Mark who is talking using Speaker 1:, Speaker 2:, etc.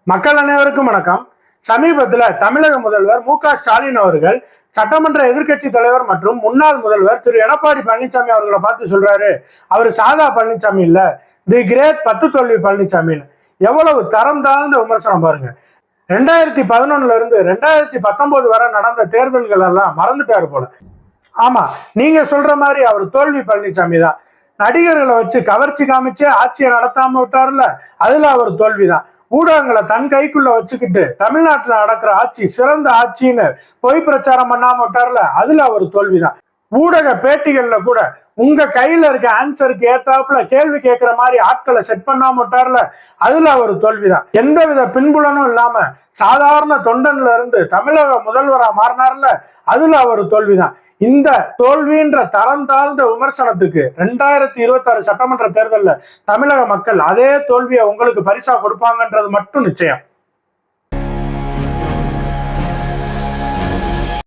Speaker 1: மக்கள் அனைவருக்கும் வணக்கம். சமீபத்தில் தமிழக முதல்வர் மு.க.ஸ்டாலின் அவர்கள் சட்டமன்ற எதிர்க்கட்சி தலைவர் மற்றும் முன்னாள் முதல்வர் திரு எடப்பாடி பழனிசாமி அவர்களை பார்த்து சொல்றாரு, அவர் சாதா பழனிசாமி இல்ல, தி கிரேட் 10 தோல்வி பழனிசாமின்னு. எவ்வளவு தரம் தாழ்ந்த விமர்சனம் பாருங்க. 2011 இருந்து 2019 வரை நடந்த தேர்தல்கள் எல்லாம் மறந்துட்டாரு போல. ஆமா, நீங்க சொல்ற மாதிரி அவர் தோல்வி பழனிசாமி தான். நடிகர்களை வச்சு கவர்ச்சி காமிச்சு ஆட்சியை நடத்தாம விட்டாருல, அதுல அவர் தோல்விதான். ஊடகங்களை தன் கைக்குள்ள வச்சுக்கிட்டு தமிழ்நாட்டுல நடக்கிற ஆட்சி சிறந்த ஆட்சின்னு பொய் பிரச்சாரம் பண்ணாம விட்டார்ல, அதுல அவர் தோல்விதான். ஊடக பேட்டிகள்ல கூட உங்க கையில இருக்க ஆன்சருக்கு ஏத்தாப்புல கேள்வி கேட்கிற மாதிரி ஆட்களை செட் பண்ணாம விட்டார்ல, அதுல அவர் தோல்விதான். எந்தவித பின்புலனும் இல்லாம சாதாரண தொண்டன்ல இருந்து தமிழக முதல்வரா மாறினார்ல, அதுல அவர் தோல்விதான். இந்த தோல்வின்ற தரம் தாழ்ந்த விமர்சனத்துக்கு 2026 சட்டமன்ற தேர்தலில் தமிழக மக்கள் அதே தோல்வியை உங்களுக்கு பரிசா கொடுப்பாங்கன்றது மட்டும் நிச்சயம்.